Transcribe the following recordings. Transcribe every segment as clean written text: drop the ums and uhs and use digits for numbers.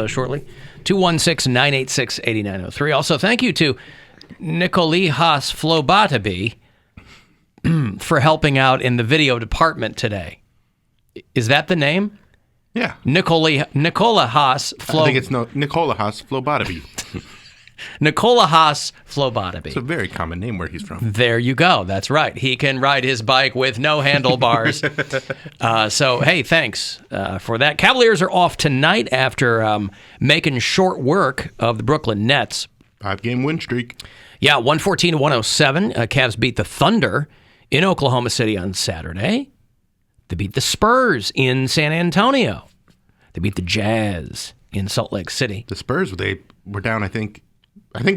Shortly. 216-986-8903. Also, thank you to Nicolijas Flobatabi for helping out in the video department today. Is that the name? Yeah. Nicolijas I think it's Nicolijas Flobatabi. Nicolijas Flobatabi. It's a very common name where he's from. There you go. That's right. He can ride his bike with no handlebars. So, hey, thanks for that. Cavaliers are off tonight after making short work of the Brooklyn Nets. 5-game win streak. Yeah, 114-107. Cavs beat the Thunder in Oklahoma City on Saturday. They beat the Spurs in San Antonio. They beat the Jazz in Salt Lake City. The Spurs, they were down, I think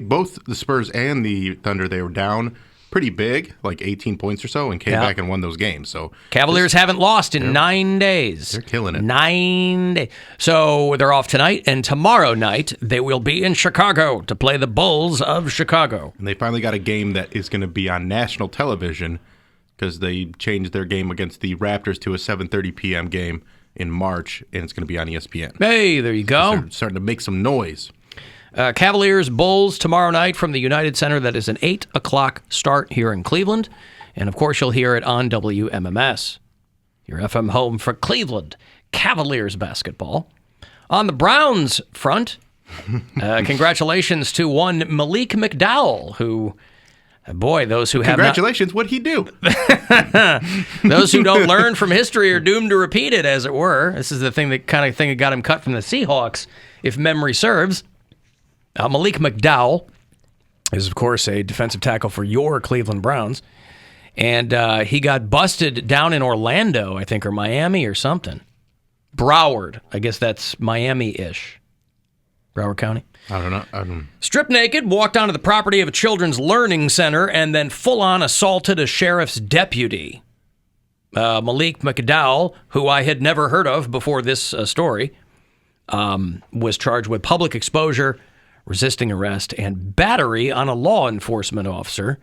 both the Spurs and the Thunder, they were down pretty big, like 18 points or so, and came back and won those games. So Cavaliers haven't lost in 9 days. They're killing it. 9 days. So they're off tonight, and tomorrow night they will be in Chicago to play the Bulls of Chicago. And they finally got a game that is going to be on national television because they changed their game against the Raptors to a 7:30 p.m. game in March, and it's going to be on ESPN. Hey, there you go. They're starting to make some noise. Cavaliers, Bulls tomorrow night from the United Center. That is an 8 o'clock start here in Cleveland. And, of course, you'll hear it on WMMS, your FM home for Cleveland Cavaliers basketball. On the Browns front, congratulations to one Malik McDowell, who, boy, those who have Congratulations, what'd he do? Those who don't learn from history are doomed to repeat it, as it were. This is the kind of thing that got him cut from the Seahawks, if memory serves. Malik McDowell is, of course, a defensive tackle for your Cleveland Browns. And he got busted down in Orlando, I think, or Miami or something. Broward. I guess that's Miami-ish. Broward County? I don't know. Stripped naked, walked onto the property of a children's learning center, and then full-on assaulted a sheriff's deputy. Malik McDowell, who I had never heard of before this story, was charged with public exposure, resisting arrest, and battery on a law enforcement officer.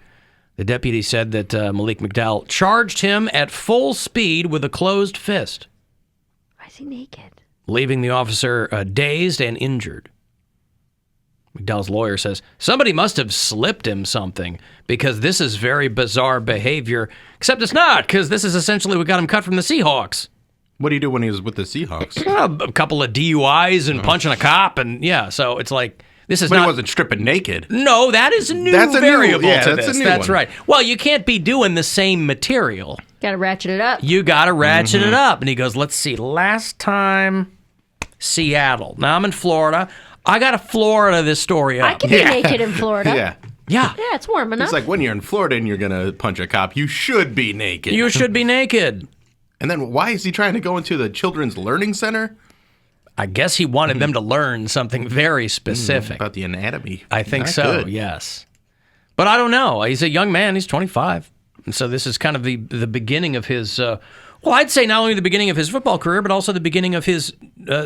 The deputy said that Malik McDowell charged him at full speed with a closed fist. Why is he naked? Leaving the officer dazed and injured. McDowell's lawyer says, somebody must have slipped him something because this is very bizarre behavior. Except it's not, because this is essentially what got him cut from the Seahawks. What did he do when he was with the Seahawks? A couple of DUIs and punching a cop, and so it's like... But he wasn't stripping naked. No, that is a new variable to this. That's right. Well, you can't be doing the same material. Got to ratchet it up. You got to ratchet it up. And he goes, let's see, last time, Seattle. Now I'm in Florida. I got to Florida this story up. I can be naked in Florida. Yeah, it's warm enough. It's like when you're in Florida and you're going to punch a cop, you should be naked. You should be naked. And then why is he trying to go into the Children's Learning Center? I guess he wanted them to learn something very specific. About the anatomy. I think so, yes. But I don't know. He's a young man. He's 25. And so this is kind of the beginning of his, I'd say not only the beginning of his football career, but also the beginning of his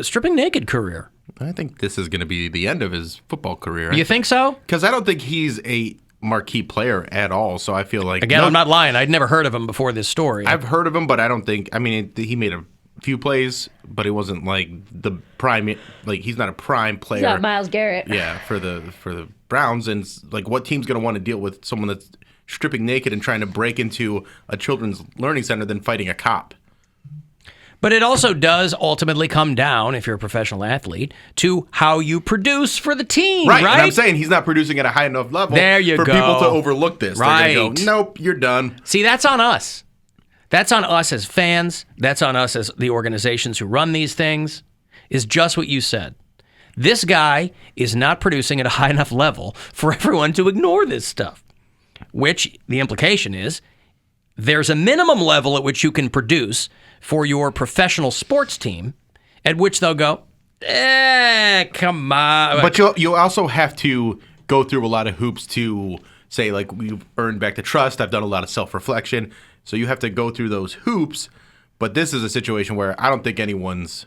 stripping naked career. I think this is going to be the end of his football career. You think so? Because I don't think he's a marquee player at all, so I feel like... Again, I'm not lying. I'd never heard of him before this story. I've heard of him, but I don't think... he made a few plays, but it wasn't like the prime, like he's not a prime player. He's not Myles Garrett. Yeah, for the Browns, and like what team's going to want to deal with someone that's stripping naked and trying to break into a children's learning center than fighting a cop? But it also does ultimately come down, if you're a professional athlete, to how you produce for the team, right? And I'm saying he's not producing at a high enough level for people to overlook this. Right. They're going to go, nope, you're done. See, that's on us. That's on us as fans. That's on us as the organizations who run these things, is just what you said. This guy is not producing at a high enough level for everyone to ignore this stuff, which the implication is there's a minimum level at which you can produce for your professional sports team, at which they'll go, come on. But you also have to go through a lot of hoops to say, like, we've earned back the trust. I've done a lot of self-reflection. So you have to go through those hoops, but this is a situation where I don't think anyone's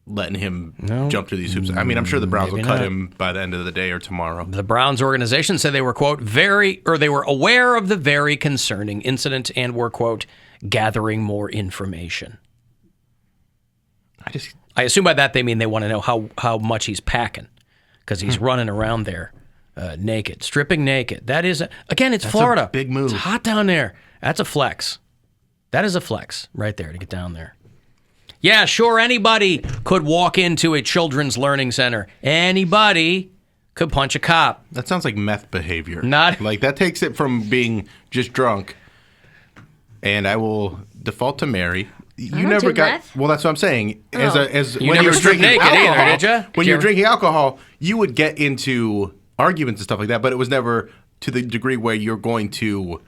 letting him jump through these hoops. I'm sure the Browns will cut him by the end of the day or tomorrow. The Browns organization said they were, quote, they were aware of the very concerning incident and were, quote, gathering more information. I assume by that they mean they want to know how much he's packing, because he's running around there naked, stripping naked. That is, again, it's Florida. A big move. It's hot down there. That's a flex. That is a flex right there to get down there. Yeah, sure, anybody could walk into a children's learning center. Anybody could punch a cop. That sounds like meth behavior. Not like that takes it from being just drunk. And I will default to Mary. You never got meth. well. That's what I'm saying. Oh. As You when never you're stripped drinking naked alcohol, either, did ya? When Did you're you drinking alcohol, you would get into arguments and stuff like that. But it was never to the degree where you're going to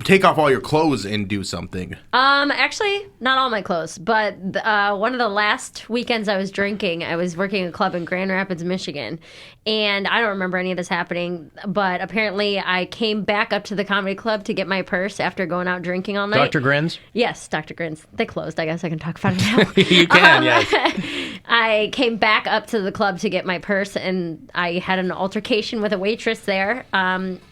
take off all your clothes and do something. Actually, not all my clothes, but one of the last weekends I was drinking, I was working a club in Grand Rapids, Michigan, and I don't remember any of this happening, but apparently I came back up to the comedy club to get my purse after going out drinking all night. Dr. Grins? Yes, Dr. Grins. They closed. I guess I can talk about it now. You can, yes. I came back up to the club to get my purse, and I had an altercation with a waitress there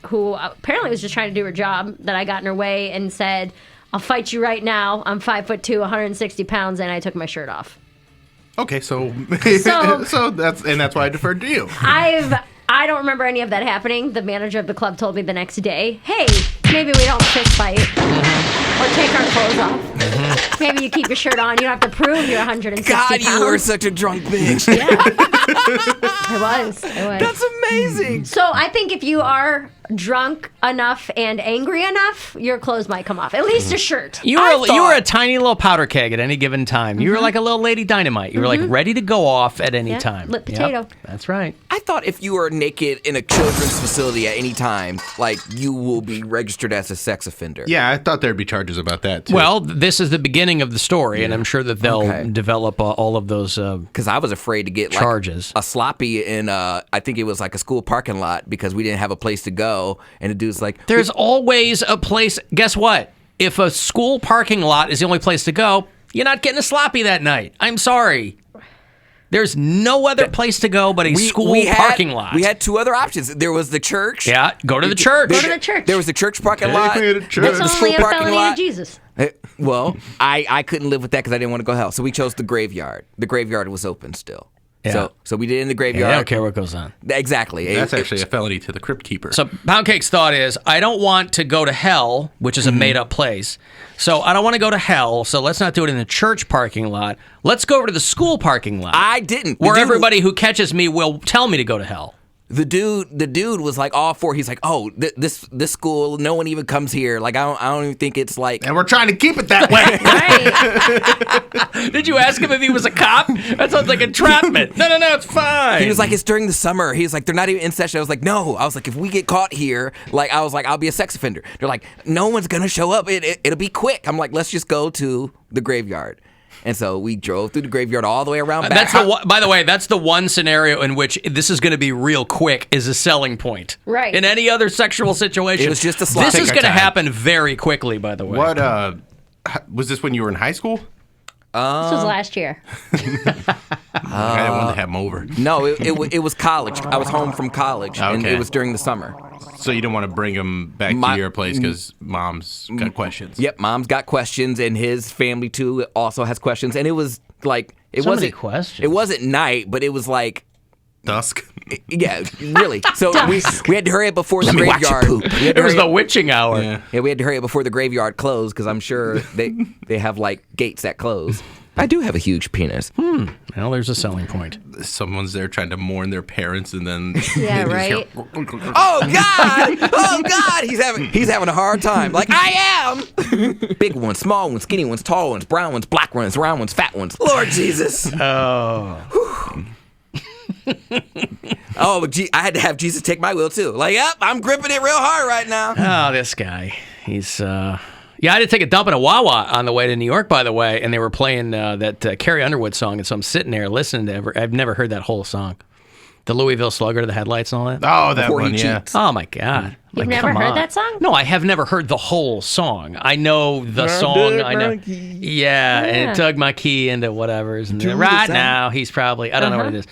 who apparently was just trying to do her job, that I got in her way and said, "I'll fight you right now. I'm 5'2", 160 pounds," and I took my shirt off. Okay, so So- that's why I deferred to you. I don't remember any of that happening. The manager of the club told me the next day, "Hey, maybe we don't fist fight or take our clothes off. Maybe you keep your shirt on. You don't have to prove you're 160 God, pounds." you were such a drunk bitch. Yeah. I was. That's amazing. So I think if you are drunk enough and angry enough, your clothes might come off. At least a shirt. You were a tiny little powder keg at any given time. You were like a little Lady Dynamite. You were like ready to go off at any Yeah, time. lit potato. Yep, that's right. I thought if you were naked in a children's facility at any time, like, you will be registered as a sex offender. Yeah, I thought there'd be charges about that too. Well, this is the beginning of the story, and I'm sure that they'll Okay. develop all of those Because I was afraid to get, like, charges. a sloppy in, I think it was like a school parking lot, because we didn't have a place to go. And the dude's like, There's always a place. Guess what? If a school parking lot is the only place to go, you're not getting a sloppy that night. I'm sorry. There's no other place to go but a school parking lot. We had two other options. There was the church. Yeah, go to the church. Go to the church. There was the church parking lot. me to church. It's only a felony of Jesus. Well, I couldn't live with that because I didn't want to go to hell. So we chose the graveyard. The graveyard was open still. Yeah. So we did it in the Yeah, graveyard. I don't care what goes on. Exactly. that's actually a felony to the crypt keeper. So Poundcake's thought is, I don't want to go to hell, which is a made-up place. So I don't want to go to hell, so let's not do it in the church parking lot. Let's go over to the school parking lot. I didn't. where everybody who catches me will tell me to go to hell. The dude was like all for. He's like, oh, this school, no one even comes here. Like, I don't even think it's like. and we're trying to keep it that way. Right. Did you ask him if he was a cop? That sounds like entrapment. No, it's fine. He was like, it's during the summer. He was like, they're not even in session. I was like, no. I was like, if we get caught here, like, I was like, I'll be a sex offender. They're like, no one's gonna show up. It'll be quick. I'm like, let's just go to the graveyard. And so we drove through the graveyard all the way around back. By the way, that's the one scenario in which this is going to be real quick is a selling point. Right. In any other sexual situation. It was just a slot. This is Take our going to time. happen very quickly, by the way. What was this when you were in high school? This was last year. I didn't want to have him over. No, it was college. I was home from college, and Okay. it was during the summer. So you didn't want to bring him back to your place because mom's got questions. Yep, mom's got questions, and his family too also has questions. And it was like So many wasn't questions. It wasn't night, but it was like. Dusk. Yeah, really. So we had to hurry up before the me watch you graveyard. poop. We had to It was hurry the up- witching hour. Yeah. we had to hurry up before the graveyard closed because I'm sure they have like gates that close. I do have a huge penis. Well, there's a selling point. Someone's there trying to mourn their parents, and then Yeah, they just right. hear- Oh God! Oh God! He's having a hard time. Like I am. Big ones, small ones, skinny ones, tall ones, brown ones, black ones, round ones, fat ones. Lord Jesus. Oh. Oh, I had to have Jesus take my wheel too. Like, yep, I'm gripping it real hard right now. Oh, this guy. He's, yeah, I had to take a dump in a Wawa on the way to New York, by the way, and they were playing that Carrie Underwood song, and so I'm sitting there listening to I've never heard that whole song. The Louisville Slugger, the headlights and all that. Oh, that Before he one, yeah. cheats. Oh, my God. You've Like, never come heard on. that song? No, I have never heard the whole song. I know the song. I know. Yeah, and Yeah. it dug my key into whatever's. And right now, he's probably, I don't know what it is.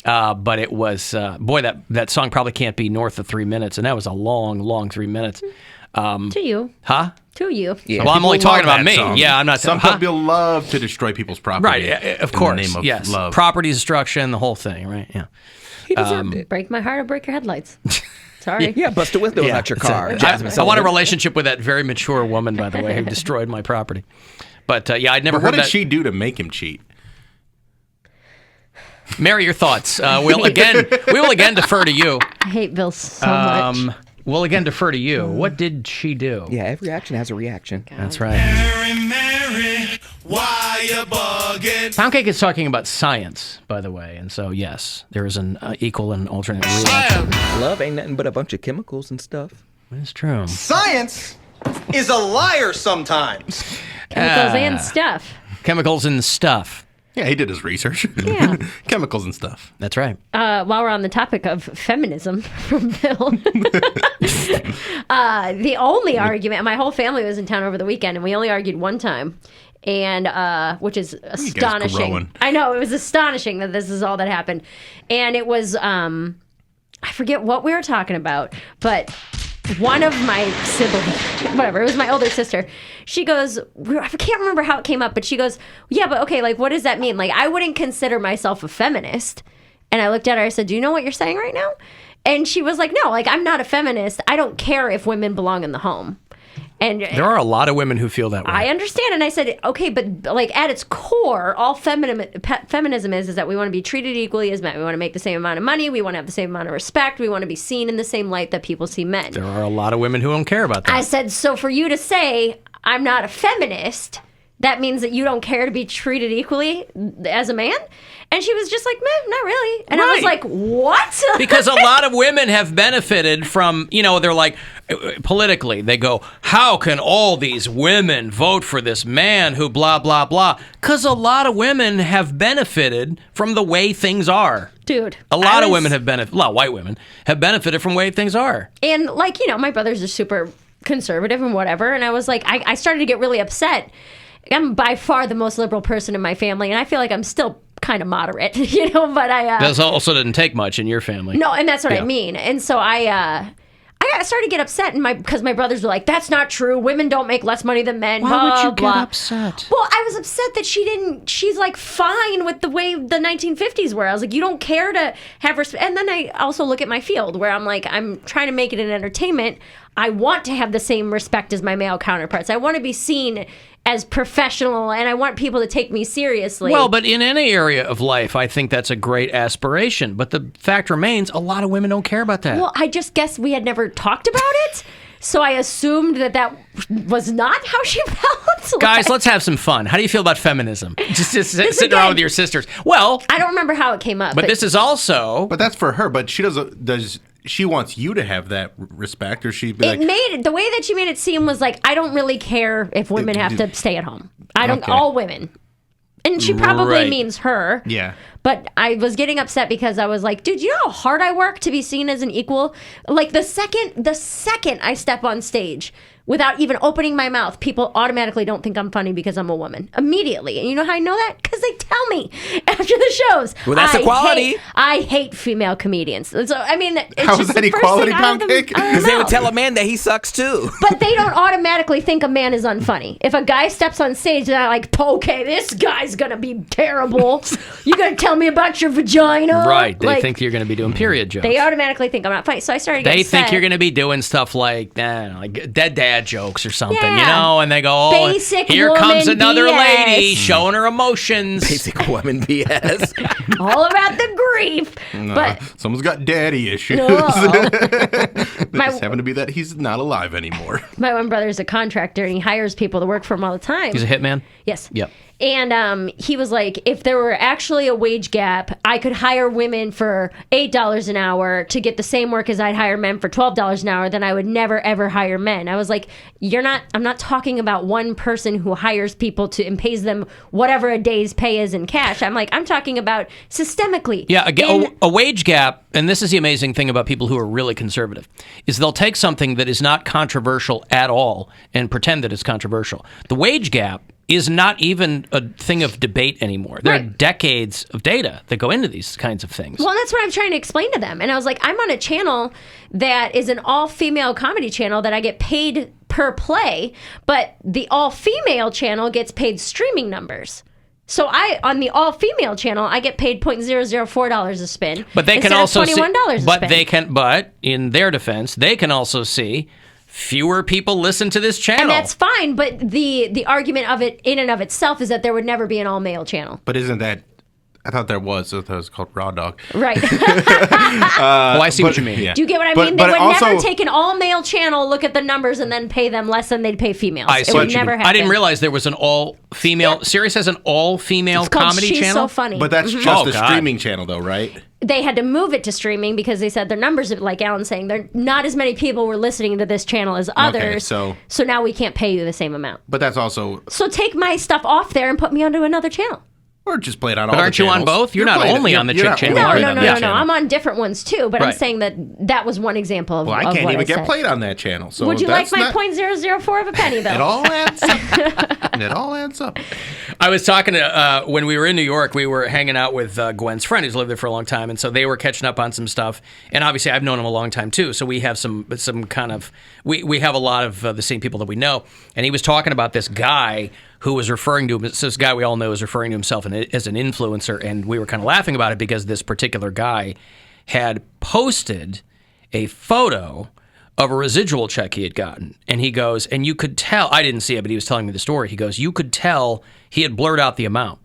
But it was, boy, that song probably can't be north of 3 minutes, and that was a long, long 3 minutes. To you. Huh? To you. Yeah. Well, I'm only People talking love about that me. song. Yeah, I'm not. Some people love to destroy people's property. Right, of in course. the name of yes. love. Property destruction, the whole thing, right? Yeah. He deserved it. Break my heart or break your headlights. Sorry. Yeah, bust a window out your car. I want a relationship with that very mature woman, by the way, who destroyed my property. But yeah, I'd never But heard what did that. she do to make him cheat? Mary, your thoughts. We will again defer to you. I hate Bill so much. We'll again defer to you. What did she do? Yeah, every action has a reaction. That's right. Mary, why you bugging? Poundcake is talking about science, by the way, and so yes, there is an equal and alternate reaction. Love ain't nothing but a bunch of chemicals and stuff. It's true. Science is a liar sometimes. Chemicals and stuff. Chemicals and stuff. Yeah, he did his research. Yeah. Chemicals and stuff. That's right. While we're on the topic of feminism from Bill, the only argument, my whole family was in town over the weekend, and we only argued one time. And which is astonishing. growing. I know, it was astonishing that this is all that happened. And it was I forget what we were talking about, but one of my siblings, whatever, it was my older sister. She goes, I can't remember how it came up, but she goes, yeah, but okay, like, what does that mean? Like, I wouldn't consider myself a feminist. And I looked at her, I said, do you know what you're saying right now? And she was like, no, like, I'm not a feminist. I don't care if women belong in the home. And There are a lot of women who feel that way. I understand. And I said, okay, but like at its core, all feminism is that we want to be treated equally as men. We want to make the same amount of money. We want to have the same amount of respect. We want to be seen in the same light that people see men. There are a lot of women who don't care about that. I said, so for you to say, I'm not a feminist, that means that you don't care to be treated equally as a man? And she was just like, meh, not really. And I was Right. like, what? Because a lot of women have benefited from, they're like, politically, they go, how can all these women vote for this man who blah, blah, blah? Because a lot of women have benefited from the way things are. Dude. A lot of women have benefited, a lot of white women have benefited from the way things are. And like, my brothers are super conservative and whatever. And I was like, I started to get really upset. I'm by far the most liberal person in my family. And I feel like I'm still kind of moderate, but That also didn't take much in your family. No, and that's what Yeah. I mean. And so I started to get upset because my brothers were like, that's not true. Women don't make less money than men. Why would you blah. get upset? Well, I was upset that she's like fine with the way the 1950s were. I was like, you don't care to have respect. And then I also look at my field where I'm like, I'm trying to make it an entertainment. I want to have the same respect as my male counterparts. I want to be seen as professional, and I want people to take me seriously. Well, but in any area of life, I think that's a great aspiration. But the fact remains, a lot of women don't care about that. Well, I just guess we had never talked about it, so I assumed that was not how she felt. Guys, let's have some fun. How do you feel about feminism? Just sitting around with your sisters. Well, I don't remember how it came up. but this is also... But that's for her. But she does she wants you to have that respect, or she'd be like, the way that she made it seem was like, I don't really care if women have to stay at home. I don't, Okay. all women. And she probably Right. means her. yeah. But I was getting upset because I was like, dude, you know how hard I work to be seen as an equal? Like the second I step on stage without even opening my mouth, people automatically don't think I'm funny because I'm a woman. Immediately. And you know how I know that? Because they tell me after the shows. Well, that's equality. I hate female comedians. So, I mean, it's How just is that the first equality, thing out of them- Poundcake? I don't Because they would know. tell a man that he sucks too. But they don't automatically think a man is unfunny. If a guy steps on stage, they're like, okay, this guy's going to be terrible. You going to tell me about your vagina? Right. They Like, think you're going to be doing period jokes. they automatically think I'm not funny. So I started getting They think upset. you're going to be doing stuff like dead dad jokes or something, Yeah. and they go, oh, Basic here comes woman another BS. lady showing her emotions. Basic woman BS. all about the grief. But Someone's got daddy issues. oh, They My- just happen to be that he's not alive anymore. my one brother's a contractor and he hires people to work for him all the time. He's a hitman? Yes. Yep. And he was like, if there were actually a wage gap, I could hire women for $8 an hour to get the same work as I'd hire men for $12 an hour, then I would never, ever hire men. I was like, I'm not talking about one person who hires people and pays them whatever a day's pay is in cash. I'm like, I'm talking about systemically. Yeah, In- a wage gap, and this is the amazing thing about people who are really conservative, is they'll take something that is not controversial at all and pretend that it's controversial. The wage gap is not even a thing of debate anymore. There are Right. decades of data that go into these kinds of things. Well, that's what I'm trying to explain to them. And I was like, I'm on a channel that is an all-female comedy channel that I get paid per play, but the all-female channel gets paid streaming numbers. So on the all-female channel, I get paid $0.004 a spin. But they can instead of also see, $21 a spin. but in their defense, they can also see fewer people listen to this channel. And that's fine, but the argument of it in and of itself is that there would never be an all-male channel. But isn't that? I thought there was. I thought it was called Raw Dog. Right. I see what you mean. Yeah. Do you get what I mean? They would never take an all-male channel, look at the numbers, and then pay them less than they'd pay females. I see It what would you never mean. happen. I didn't realize there was an all-female. Yeah. Sirius has an all-female It's called comedy She's channel. So Funny. But that's just Oh, the God. streaming channel, though, right? They had to move it to streaming because they said their numbers, like Alan's saying, they're not as many people were listening to this channel as others. so now we can't pay you the same amount. But that's also, So take my stuff off there and put me onto another channel. or just play it on all But the aren't you on channels. both? You're not playing only it- on the you're chick not channel, only are No, you? no, on no, that no, no. channel. I'm on different ones too, but I'm Right. saying that was one example of Well, I of can't what even get said. played on that channel. So Would you like that's my not- .004 of a penny, Bill? It all adds up. It all adds up. I was talking to when we were in New York. We were hanging out with Gwen's friend, who's lived there for a long time, and so they were catching up on some stuff. And obviously, I've known him a long time too. So we have some kind of we have a lot of the same people that we know. And he was talking about this guy who was referring to this guy we all know is referring to himself as an influencer, and we were kind of laughing about it because this particular guy had posted a photo of a residual check he had gotten. And he goes, and you could tell, I didn't see it, but he was telling me the story. He goes, you could tell he had blurred out the amount.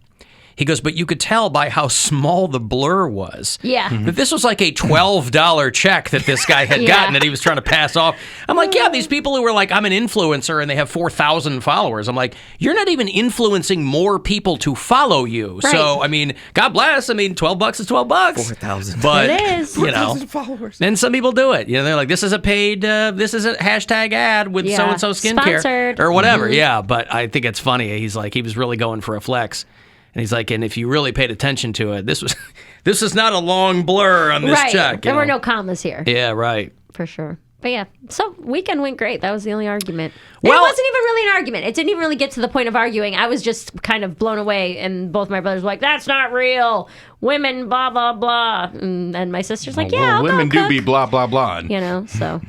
He goes, but you could tell by how small the blur was. Yeah. That this was like a $12 check that this guy had Yeah. gotten that he was trying to pass off. I'm like, yeah, these people who were like, I'm an influencer and they have 4,000 followers. I'm like, you're not even influencing more people to follow you. Right. So, I mean, God bless. I mean, $12 is $12. 4,000. But, It is. you know, 4,000 followers. and some people do it. You know, they're like, this is a paid, this is a hashtag ad with Yeah. so-and-so skincare. Sponsored. Or whatever. Mm-hmm. Yeah, but I think it's funny. He's like, he was really going for a flex. And he's like, and if you really paid attention to it, this is not a long blur on this Right. check. There you were know? no commas here. Yeah, right. For sure. But yeah, so weekend went great. That was the only argument. Well- It wasn't even really an argument. It didn't even really get to the point of arguing. I was just kind of blown away, and both my brothers were like, "That's not real. Women, blah blah blah." And my sister's like, "Yeah, Well, I'll women go do be cook." blah, blah, blah. You know, so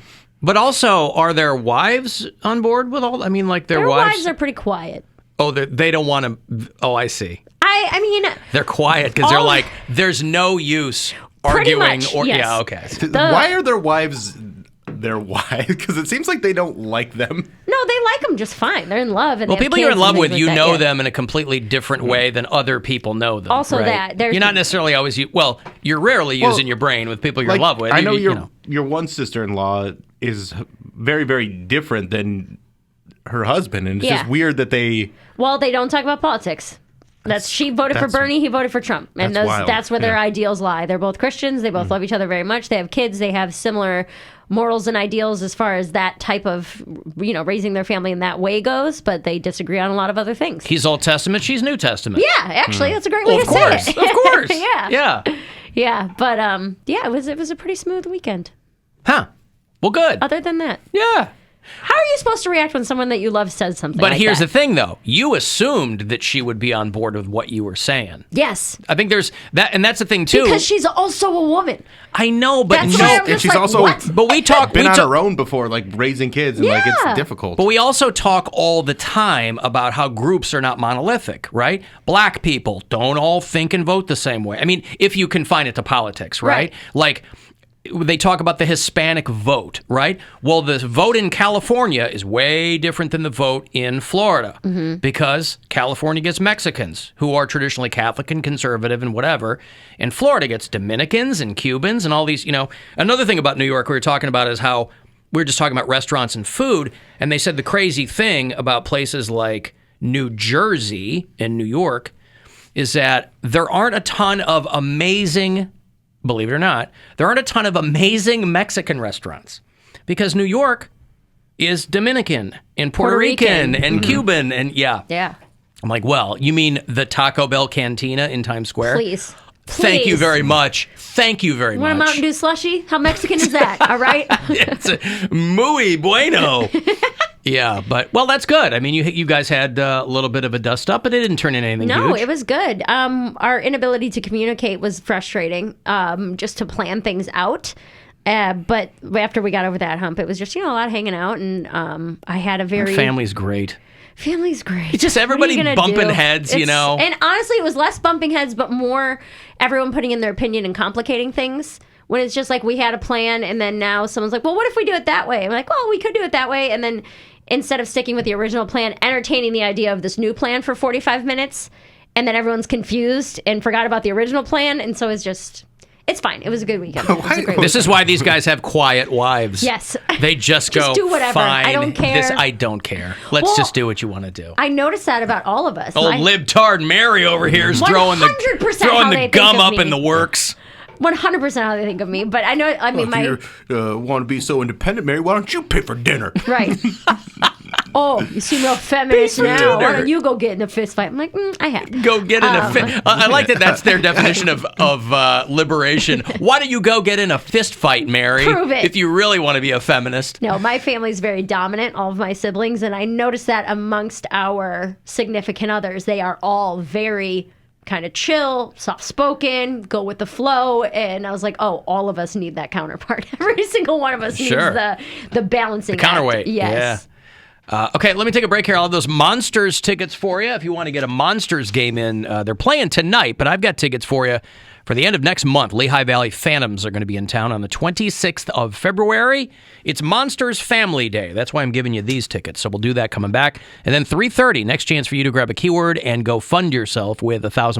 But also, are their wives on board with all? I mean, like their their wives. wives are pretty quiet. Oh, they don't want to. Oh, I see. I mean, They're quiet because they're All- like, there's no use Pretty arguing. much, Or yes. yeah, okay. Why are their wives their wives? Because it seems like they don't like them. no, they like them just fine. They're in love. And Well, they have people you're in kids love and with, things you like know that, yeah. them in a completely different way than other people know them. Also right? that, there's- you're not necessarily always well, you're rarely Well, using your brain with people you're Like, in love with. I know You your know. your one sister-in-law is very, very different than her husband, and it's Yeah. just weird that they. Well, they don't talk about politics. She voted for that's- Bernie, he voted for Trump. And that's wild. that's where their Yeah. ideals lie. They're both Christians. They both love each other very much. They have kids. They have similar morals and ideals as far as that type of, raising their family in that way goes, but they disagree on a lot of other things. He's Old Testament, she's New Testament. Yeah, actually, that's a great way Well, to of course, say it. of course. Yeah. Yeah. Yeah, but it was a pretty smooth weekend. Huh. Well, good. Other than that, Yeah. how are you supposed to react when someone that you love says something But like here's that? the thing, though. You assumed that she would be on board with what you were saying. Yes, I think there's that, and that's the thing too. because she's also a woman. I know, but That's no. why I'm and just she's like, also what? But we talk. Been we on talk- her own before, like raising kids, and like Yeah. it's difficult. But we also talk all the time about how groups are not monolithic, right? Black people don't all think and vote the same way. I mean, if you confine it to politics, right? Right. Like, they talk about the Hispanic vote, right? Well, the vote in California is way different than the vote in Florida because California gets Mexicans who are traditionally Catholic and conservative and whatever, and Florida gets Dominicans and Cubans and all these, Another thing about New York we were talking about is how we were just talking about restaurants and food, and they said the crazy thing about places like New Jersey and New York is that there aren't a ton of amazing, believe it or not, there aren't a ton of amazing Mexican restaurants because New York is Dominican and Puerto Rican and Cuban and yeah. I'm like, well, you mean the Taco Bell Cantina in Times Square? Please. Thank you Please. very much. Thank you very Want a much. Mountain Dew slushie? How Mexican is that? All right. It's muy bueno. Yeah, but well, that's good. I mean, you guys had a little bit of a dust up, but it didn't turn into anything No, huge. it was good. Our inability to communicate was frustrating, just to plan things out. But after we got over that hump, it was just, a lot of hanging out. And I had a Our family's great. Family's great. It's just everybody bumping heads, And honestly, it was less bumping heads, but more everyone putting in their opinion and complicating things. When it's just like we had a plan, and then now someone's like, well, what if we do it that way? I'm like, well, we could do it that way. And then instead of sticking with the original plan, entertaining the idea of this new plan for 45 minutes, and then everyone's confused and forgot about the original plan. And so it's fine. It was a good weekend. It was a great This weekend. is why these guys have quiet wives. Yes. They just go, do whatever. fine. I don't care. I don't care. Let's Well, just do what you want to do. I noticed that about all of us. Old libtard Mary over here is throwing 100% throwing how the they think gum of up me. in the works. 100% how they think of me. But I know, If you want to be so independent, Mary, why don't you pay for dinner? Right. Oh, you seem real feminist now. Why dinner. don't you go get in a fist fight? I'm like, I have. Go get in a fist. I like that. That's their definition of liberation. Why don't you go get in a fist fight, Mary? Prove it. If you really want to be a feminist. No, my family's very dominant, all of my siblings, and I noticed that amongst our significant others, they are all very kind of chill, soft-spoken, go with the flow, and I was like, oh, all of us need that counterpart. Every single one of us Sure. needs the balancing Counterweight. act. Yes. Yeah. Okay, let me take a break here. I'll have those Monsters tickets for you if you want to get a Monsters game in. They're playing tonight, but I've got tickets for you for the end of next month. Lehigh Valley Phantoms are going to be in town on the 26th of February. It's Monsters Family Day. That's why I'm giving you these tickets. So we'll do that coming back. And then 3:30, next chance for you to grab a keyword and go fund yourself with 1,000